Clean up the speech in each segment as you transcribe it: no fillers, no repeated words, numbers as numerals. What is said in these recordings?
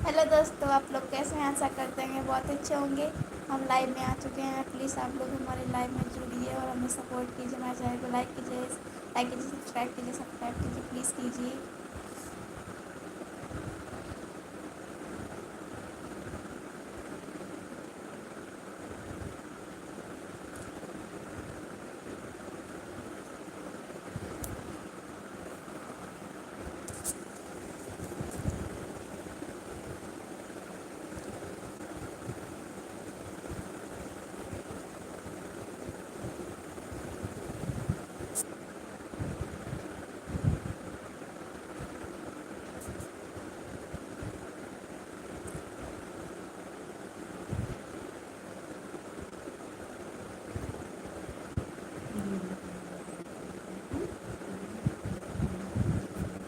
Hello दोस्तों, आप लोग कैसे हैं? आशा करते हैं बहुत अच्छे होंगे। हम लाइव में आ चुके हैं। प्लीज़ आप लोग हमारे लाइव में जुड़िए और हमें सपोर्ट कीजिए। हमारे चैनल को लाइक कीजिए, सब्सक्राइब कीजिए, प्लीज़ कीजिए।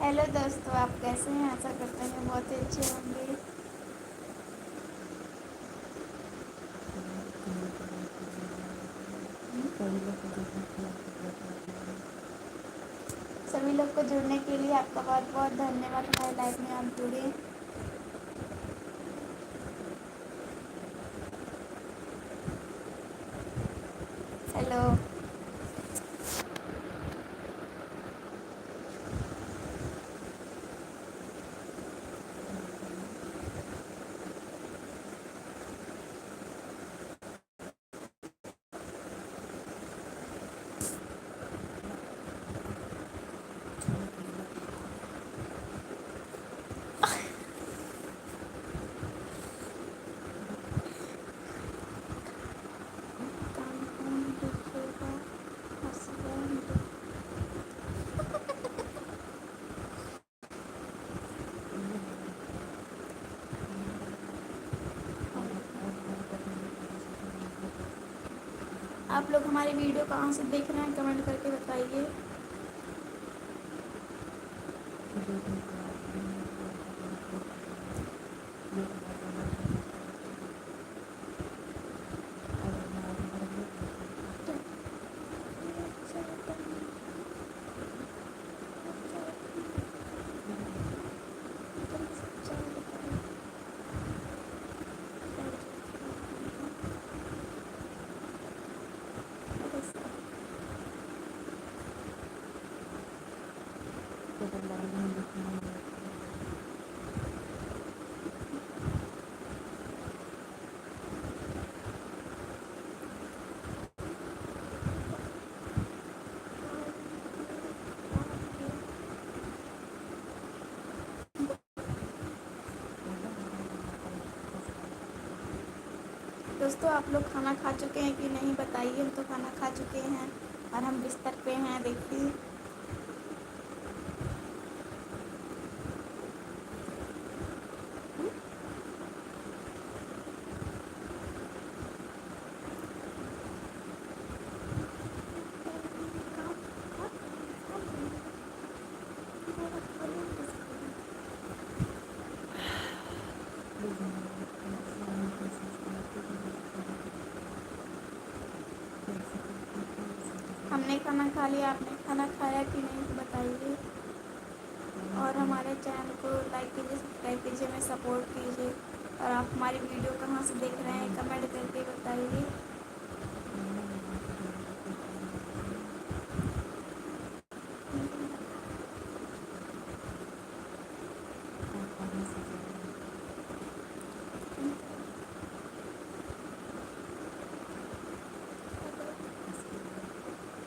हेलो दोस्तों, आप कैसे हैं? आशा करते हैं बहुत अच्छे होंगे। सभी लोग को जुड़ने के लिए आपका बहुत बहुत धन्यवाद। हमारे लाइव में आप जुड़े। हेलो। आप लोग हमारी वीडियो कहाँ से देख रहे हैं? कमेंट करके बताइए। दोस्तों, आप लोग खाना खा चुके हैं कि नहीं बताइए। हम तो खाना खा चुके हैं और हम बिस्तर पे हैं, देखिए। हमने खाना खा लिया। आपने खाना खाया कि नहीं तो बताइए। और हमारे चैनल को लाइक कीजिए, सब्सक्राइब कीजिए, हमें सपोर्ट कीजिए। और आप हमारी वीडियो कहाँ से देख रहे हैं कमेंट करके बताइए।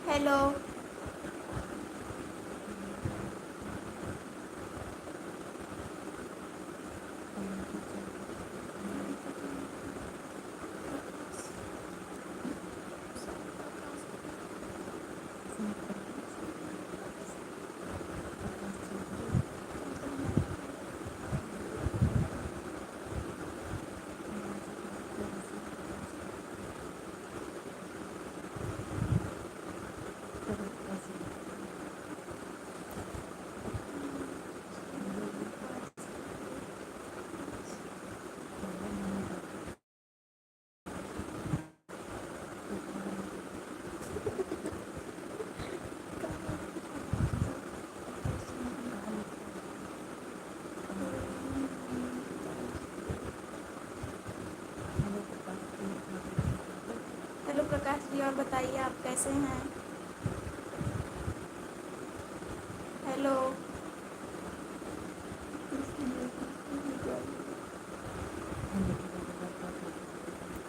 हेलो। प्रकाश जी, और बताइए आप कैसे हैं? हेलो।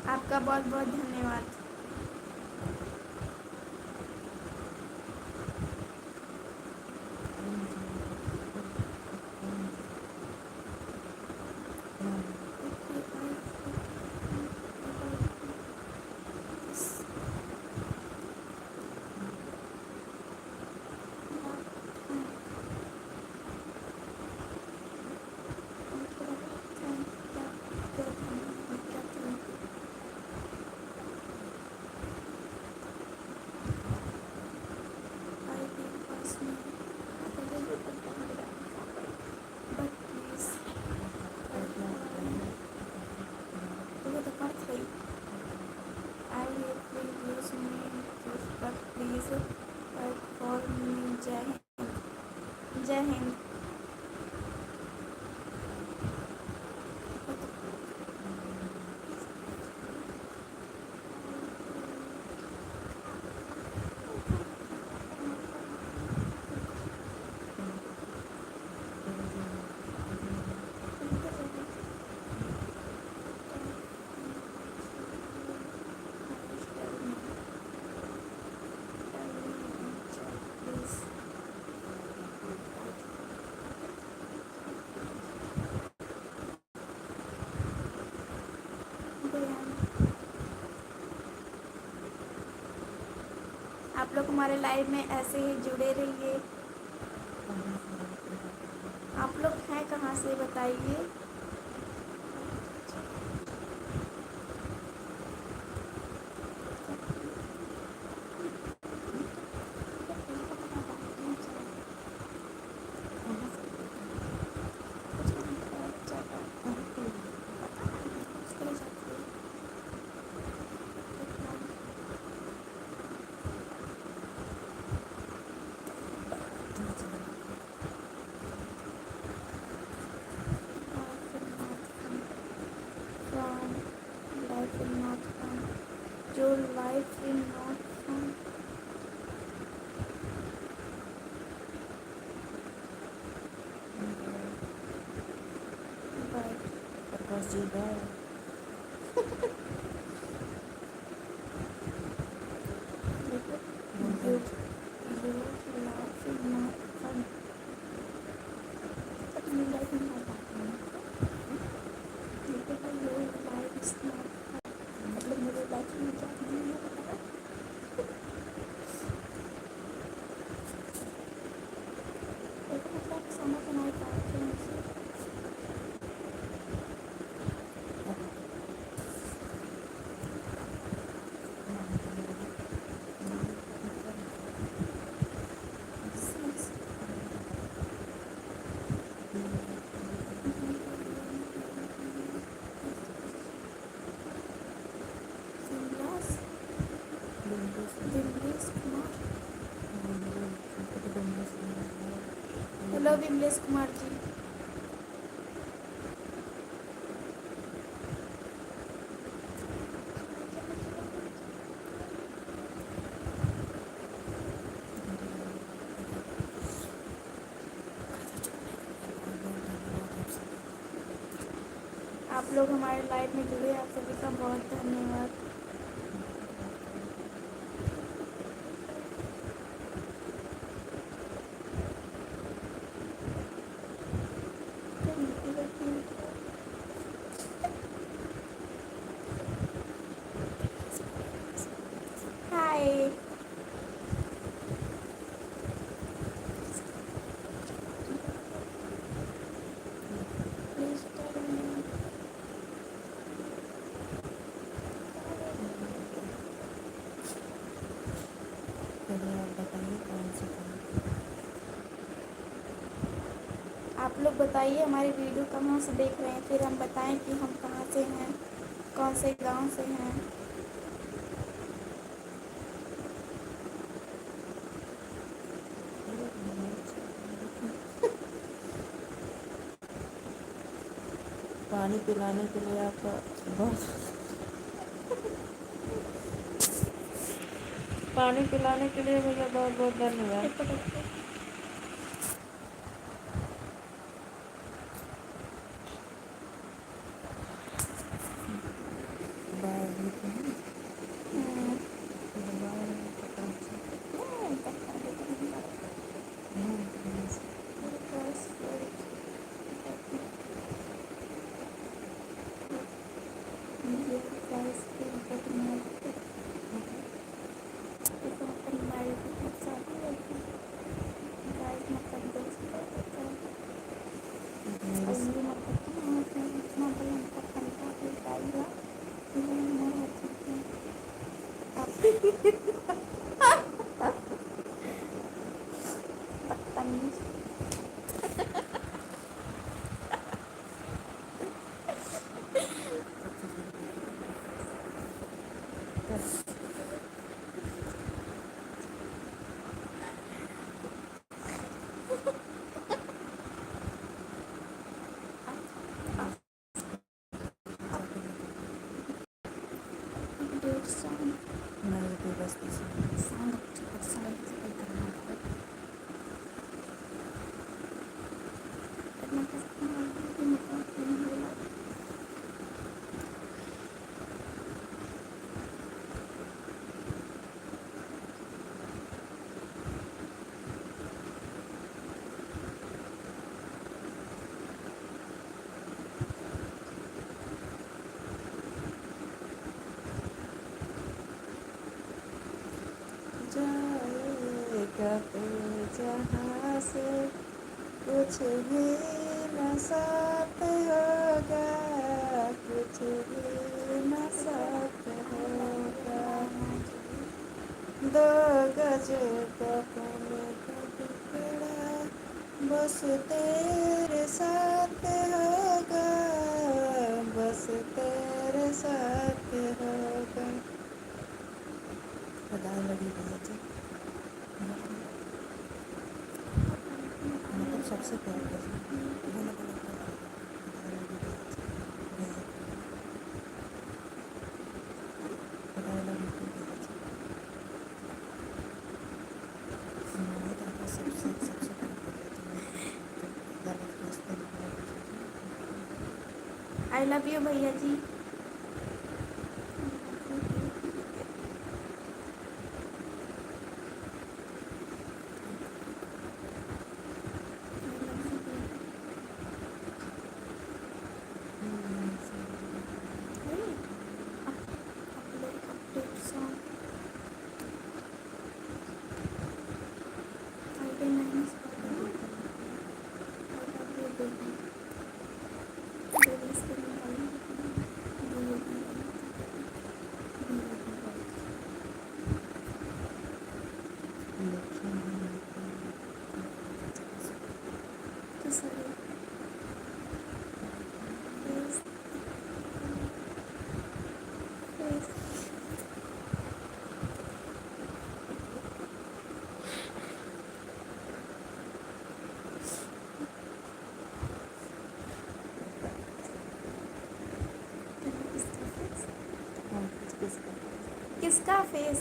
आपका बहुत बहुत धन्यवाद। Please for me. जय हिंद। जय हिंद। आप लोग हमारे लाइव में ऐसे ही जुड़े रहिए। आप लोग हैं कहाँ से बताइए। Life will not come. Your life will not come. Bye. Prakash ji bye. Your life will not come. Your life will not come. Your life is not come. मतलब मेरे लाइफ में क्या नहीं है पता। मतलब समझ नहीं पाते हैं उसे। विमलेश कुमार। हेलो विमलेश कुमार जी। आप लोग हमारे लाइव में जुड़े, आप सभी का बहुत धन्यवाद। हाय। Please tell me. पहले आप बताइए कौन से काम। आप लोग बताइए हमारी वीडियो कहाँ से देख रहे हैं, फिर हम बताएं कि हम कहाँ से हैं, कौन से गांव से हैं। पानी पिलाने के लिए आपका बहुत पानी पिलाने के लिए भैया बहुत बहुत धन्यवाद। एक पटक बाहर भी तो है, हम्म, बाहर में तो काम से नहीं, तब पहले तो नहीं बात यहाँ से बस ये गाइस के ऊपर मैं इसको अपन मारे को बहुत सारी होती गाइस मतलब दोस्त होता है मेरे और ये मतलब कि इतना भयंकर ठंडा है गाइस ये मैं होती बदतमीज डेढ़ साल मेरे भी बस इसी साल साल करना करना जाएगा तो जहाँ से कुछ भी न साथ होगा, कुछ भी न साथ होगा। दो गज का पानी का टुकड़ा बस तेरे साथ होगा, बस तेरे साथ होगा। खुदा लगी भैया जी, मतलब सबसे प्यार करती बोला बोला खुदा लगी भैया जी, भैया खुदा लगी भैया जी। हमारे दादा सबसे सबसे प्यार करती है, तो दादा के रास्ते में आई लव यू भैया जी किसका फेस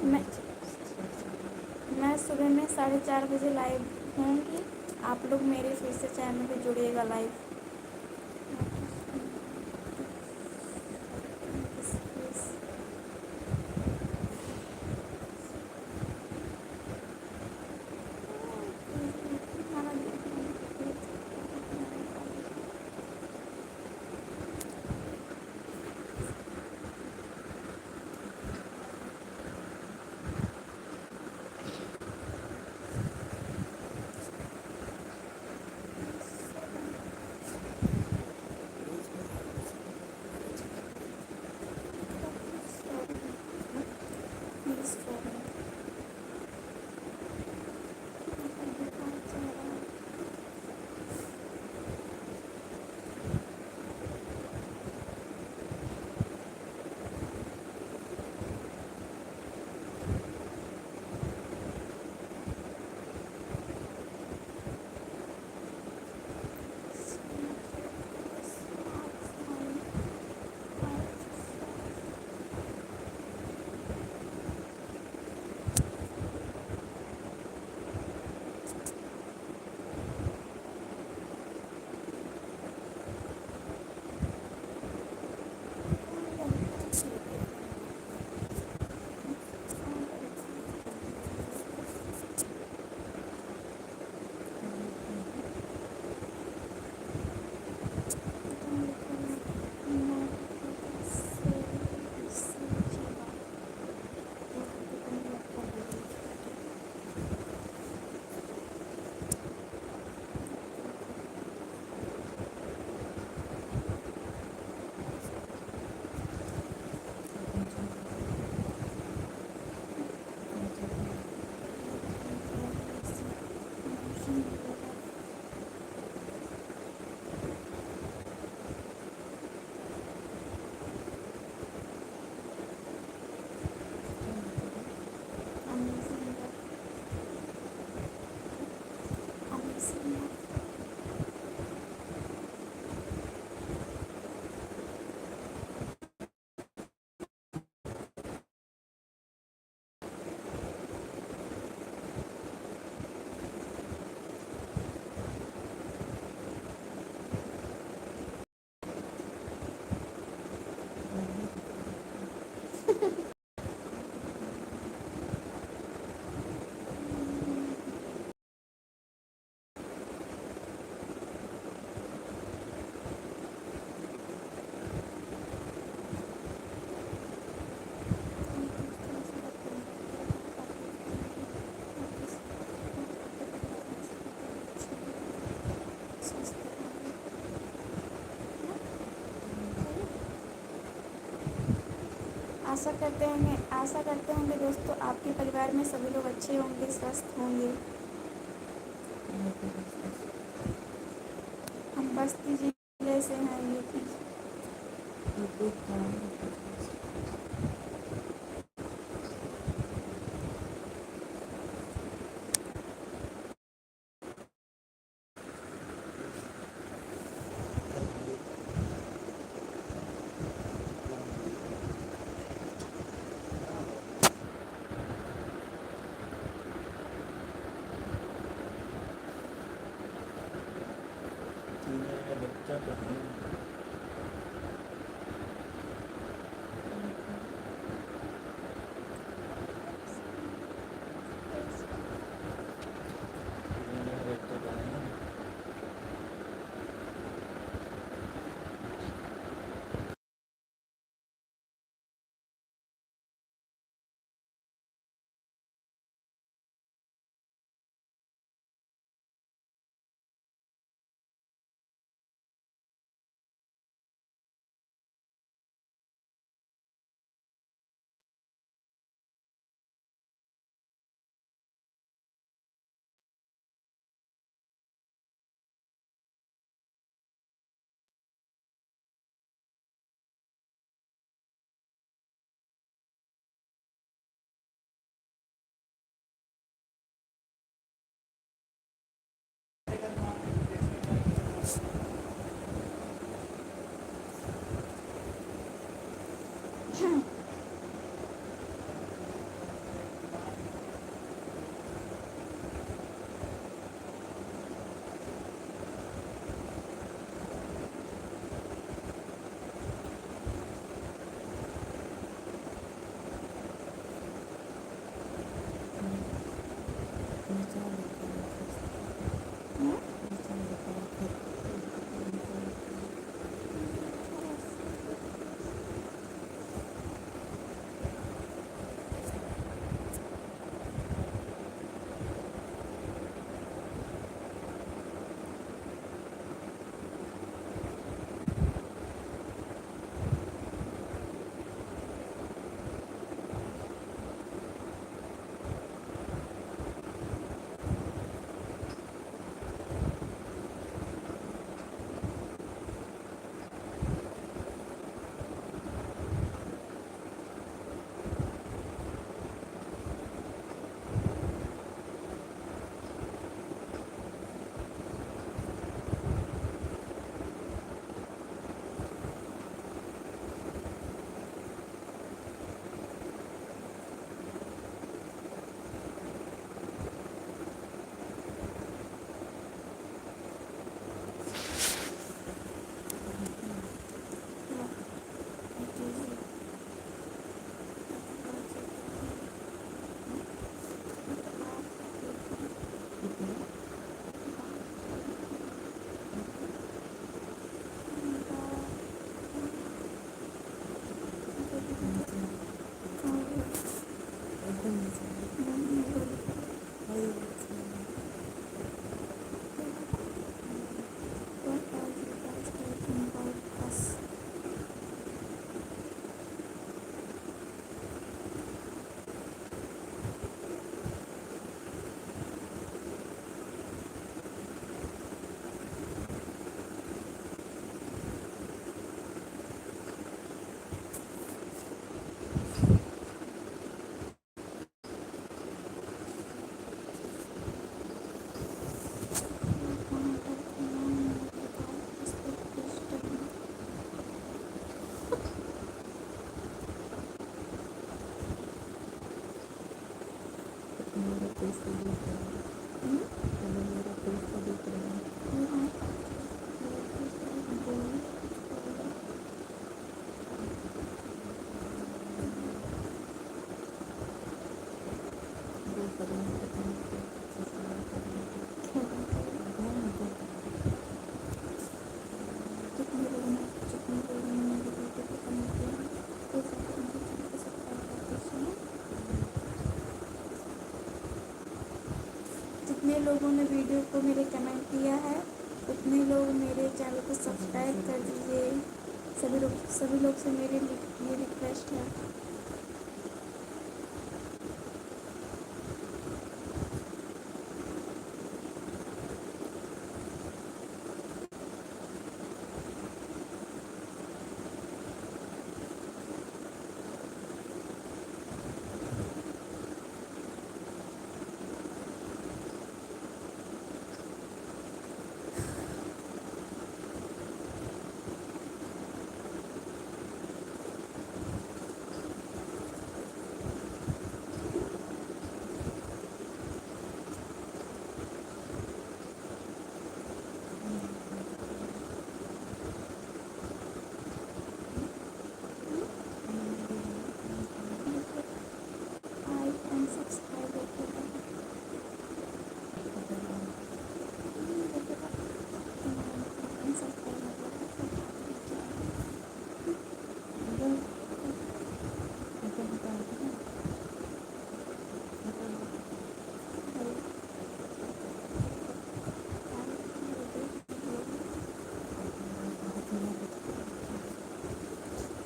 मैं मैं सुबह में 4:30 बजे लाइव होंगी। आप लोग मेरे फिर से चैनल पे जुड़िएगा लाइव। आशा करते होंगे दोस्तों आपके परिवार में सभी लोग अच्छे होंगे, स्वस्थ होंगे। हम बस्ती जिले से हैं यूपी। लोगों ने वीडियो को मेरे कमेंट किया है उतने लोग मेरे चैनल को सब्सक्राइब कर दीजिए। सभी लोग से मेरी ये रिक्वेस्ट है। लाइक एंड सब्सक्राइब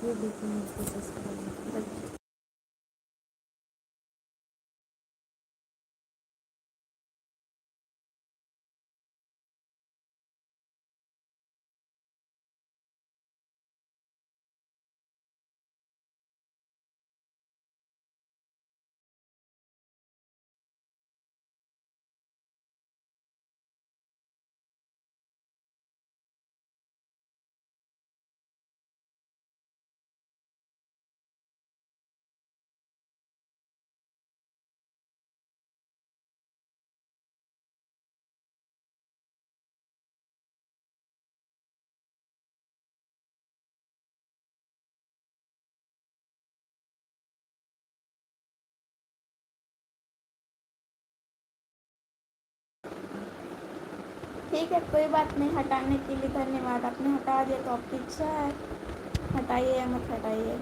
ये देखिए इसको सब्सक्राइब। ठीक है, कोई बात नहीं। हटाने के लिए धन्यवाद। आपने हटा दिया तो आपकी इच्छा है, हटाइए या मत हटाइए।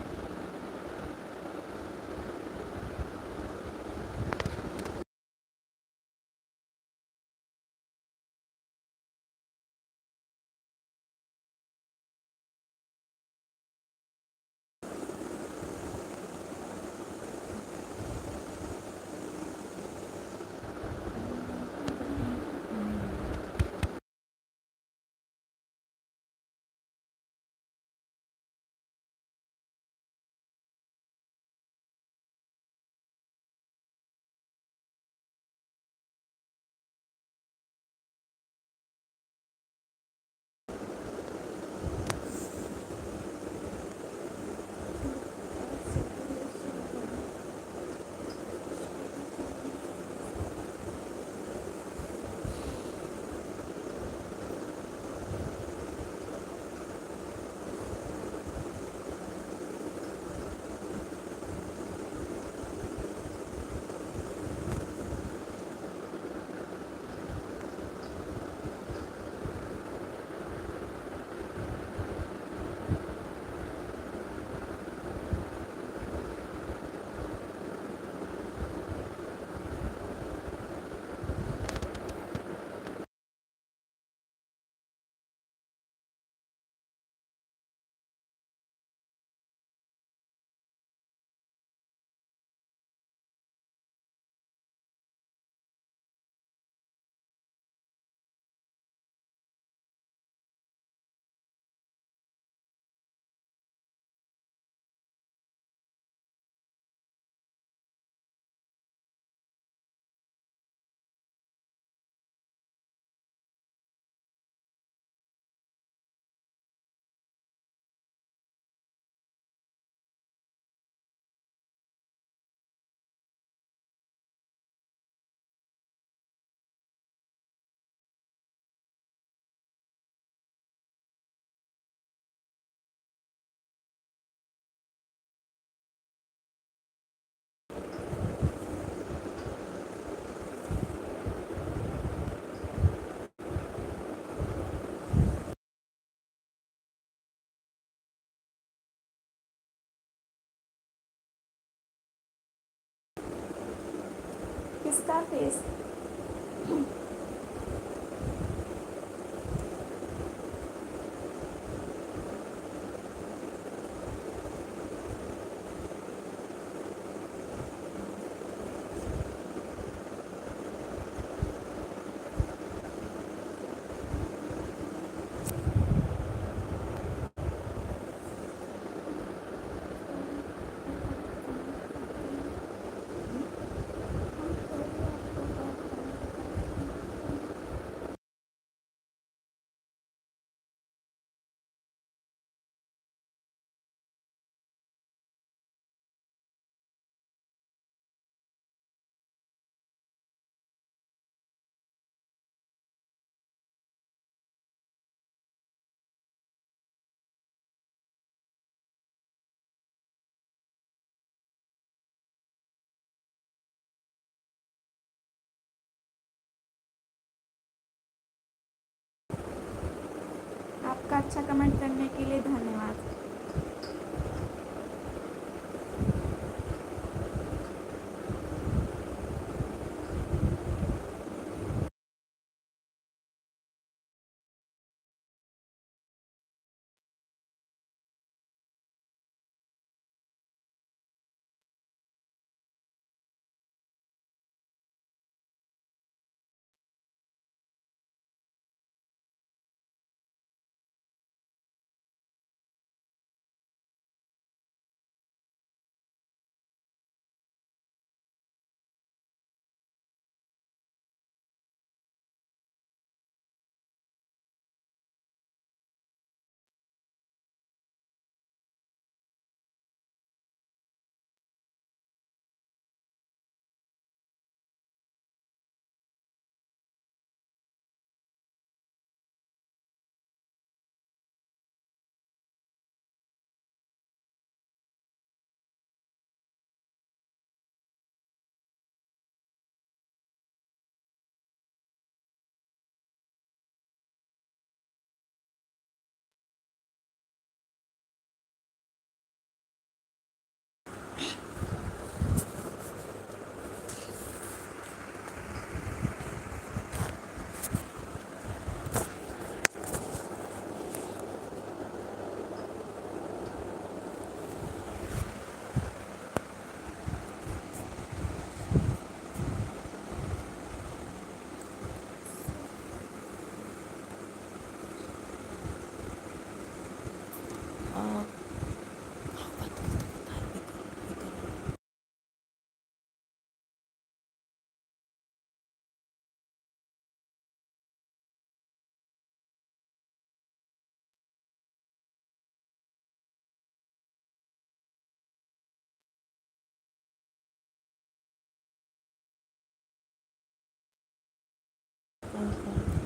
किसका फेस? अच्छा कमेंट करने के लिए धन्यवाद।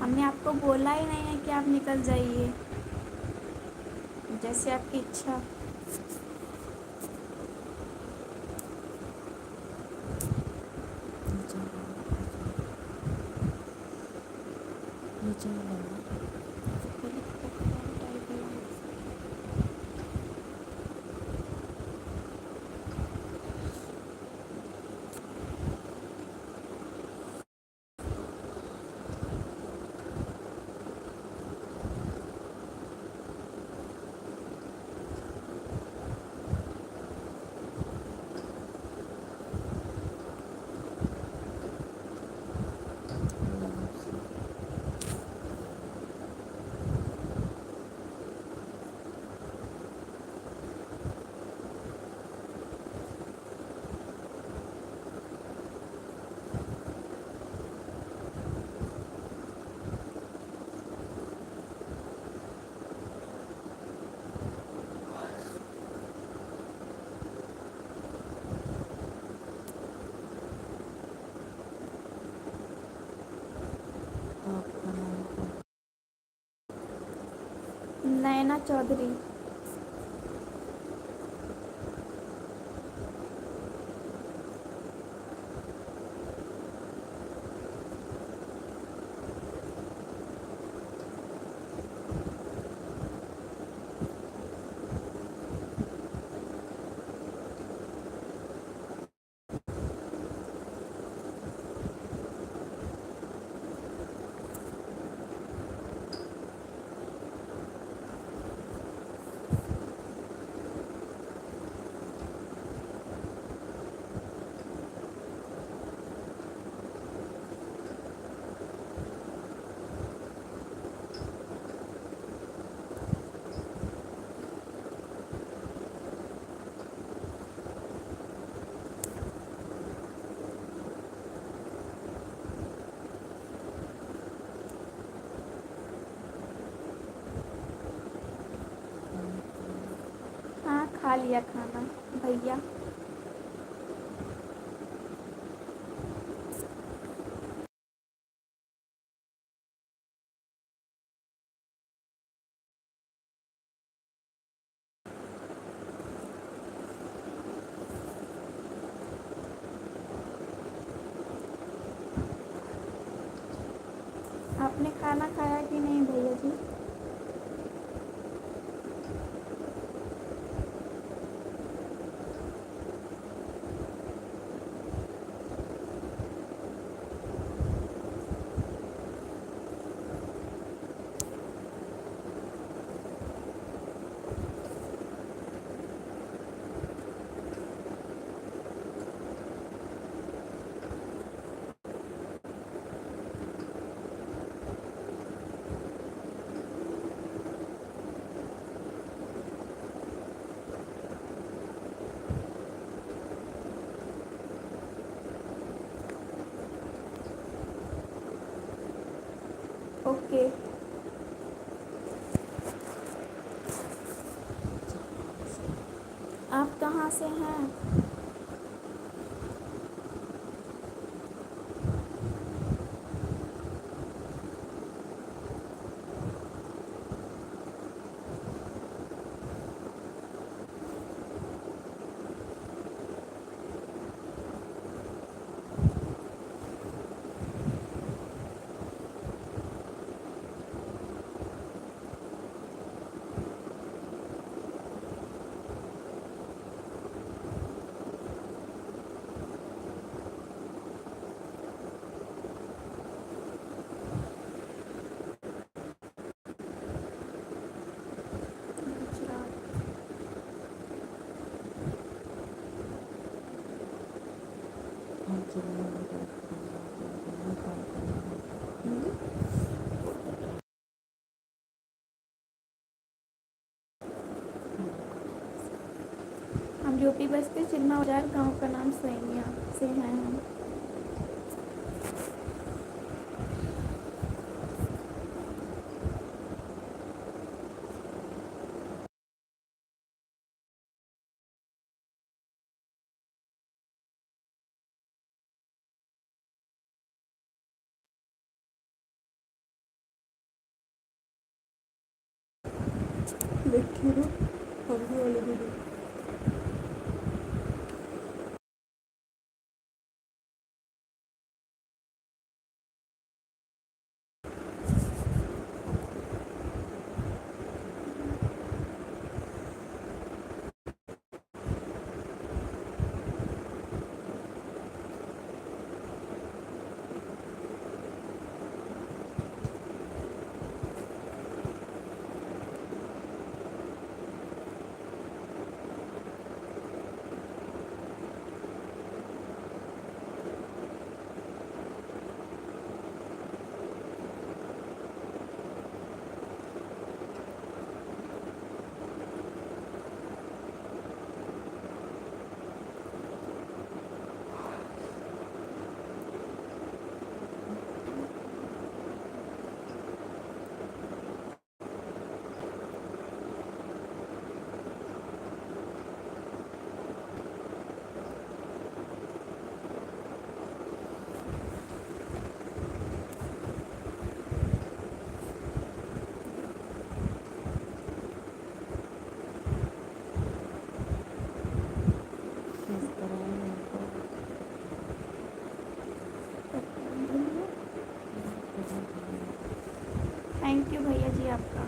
हमने आपको बोला ही नहीं है कि आप निकल जाइए, जैसे आपकी इच्छा। नीचे वाला आपका नाम नैना चौधरी। हाँ, खा लिया खाना भैया। आपने खाना खाया कि नहीं भैया जी? ओके। आप कहाँ से हैं? गुजरात। हर जिले में मेरे परिवार काम करना हम यूपी बस्ती चिन्ना औजार गांव का नाम सैनिया से हैं हम। देखिए ना हमने वाले वीडियो इस तरह हमको थैंक यू भैया जी आपका।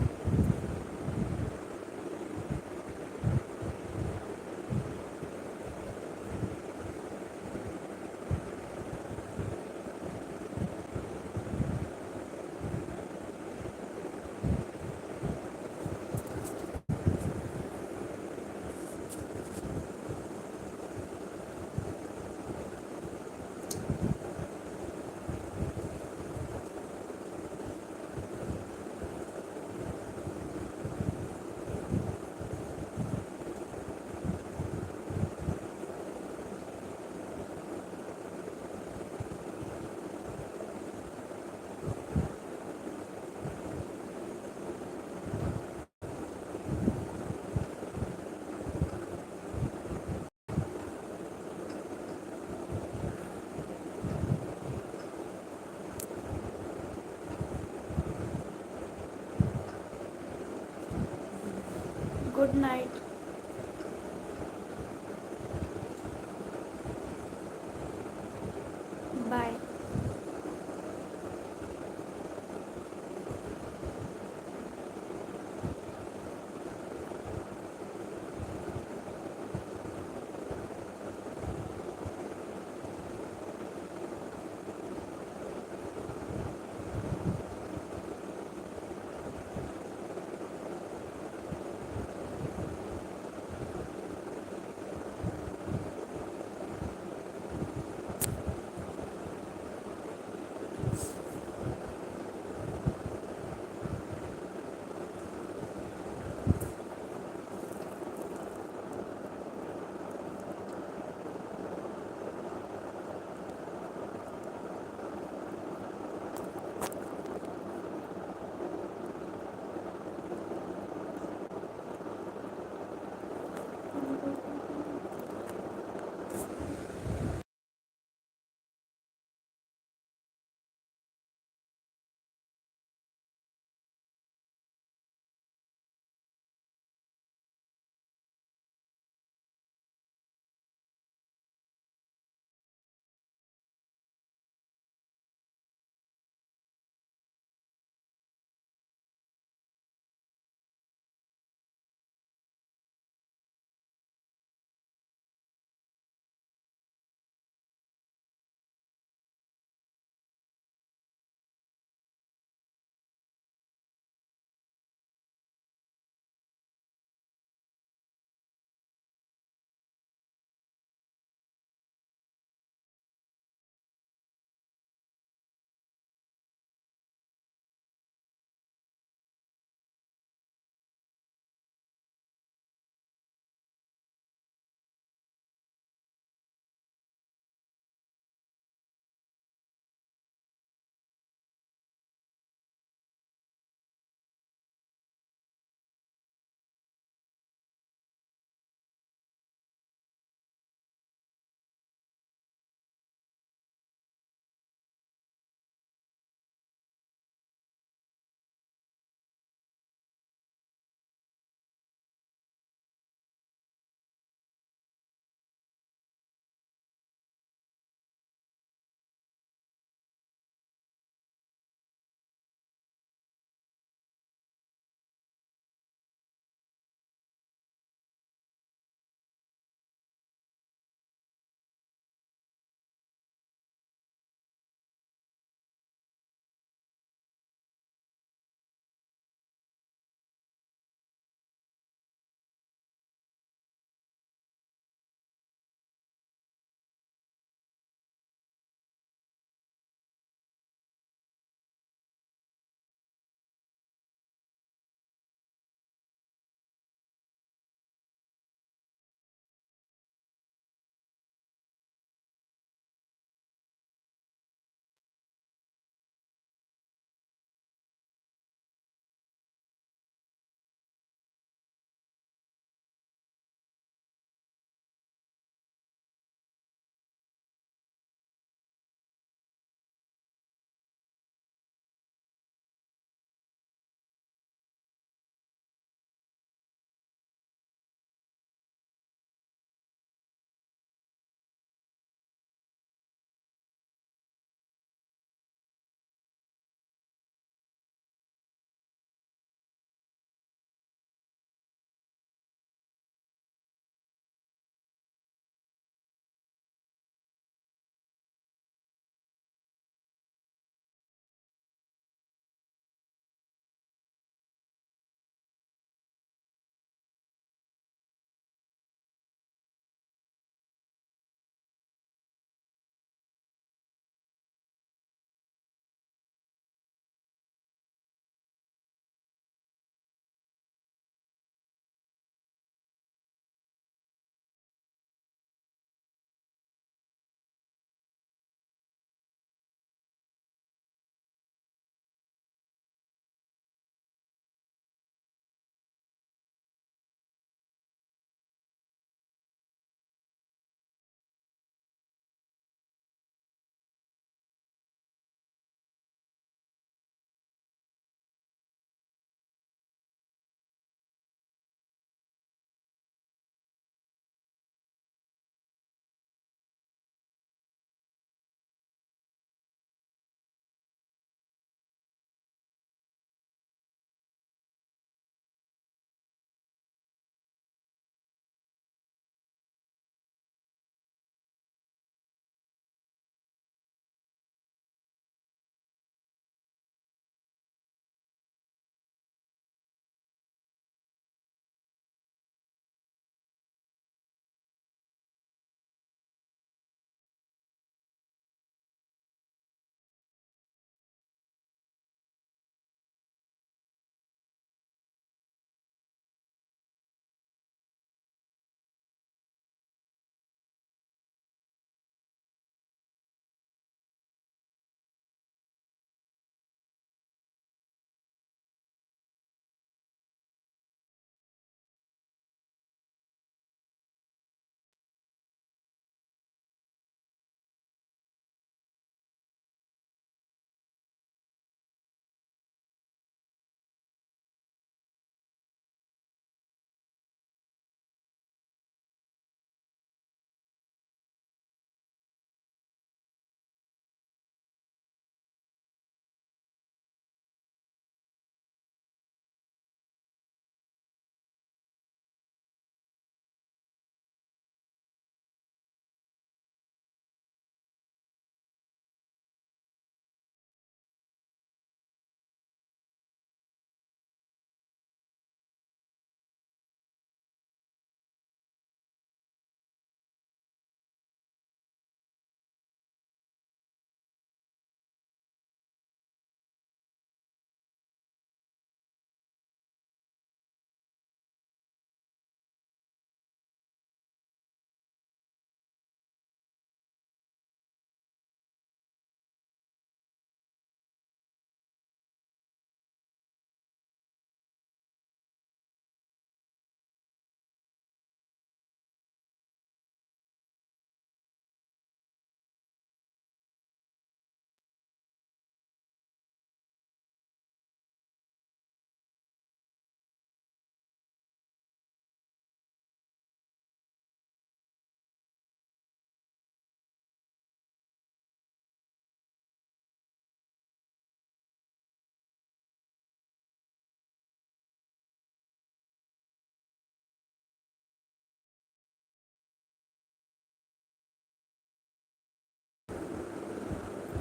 Good night. बाय।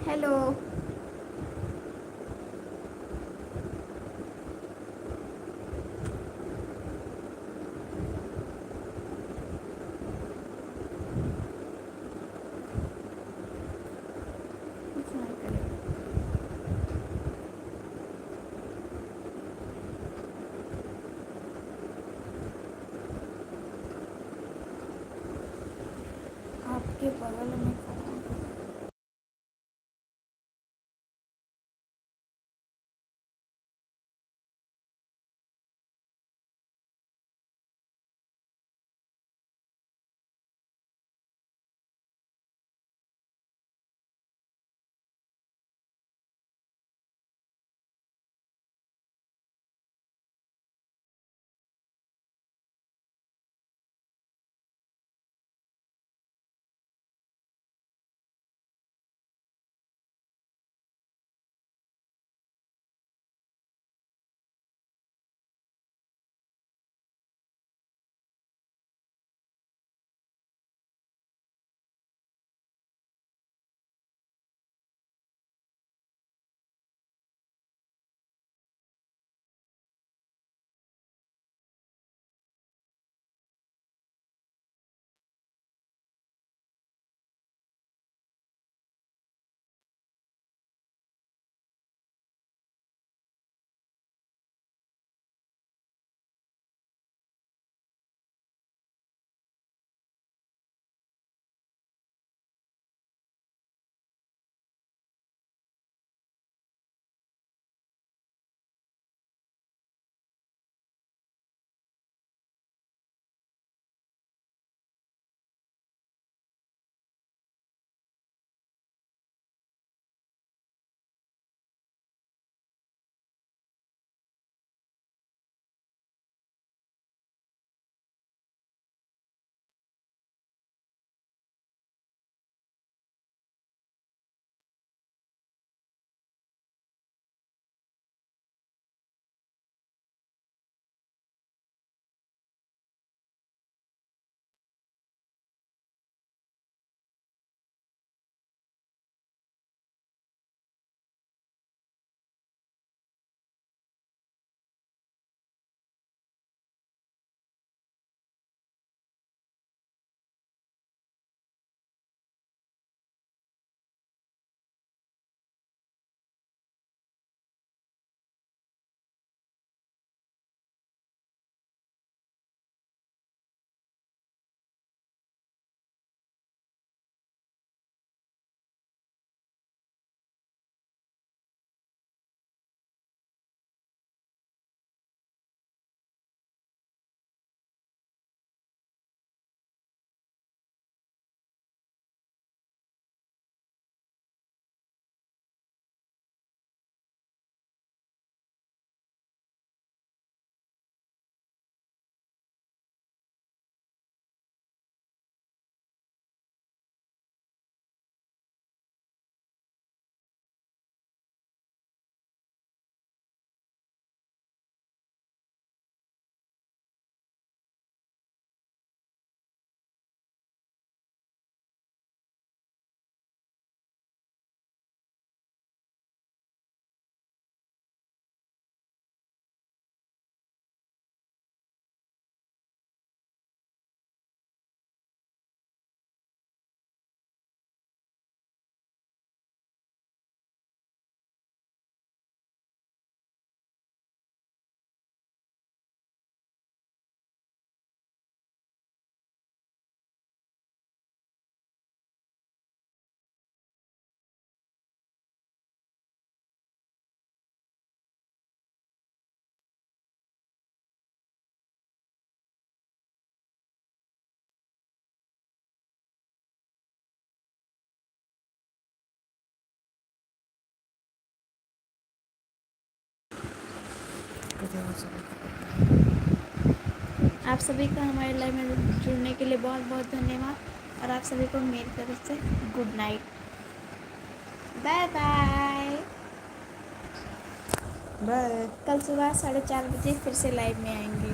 हेलो। कुछ नहीं करेगा। आपके बगल में कौन है? आप सभी का हमारे लाइव में जुड़ने के लिए बहुत बहुत धन्यवाद और आप सभी को मेरी तरफ से good night. Bye bye. Bye. कल सुबह 4:30 बजे फिर से लाइव में आएंगे।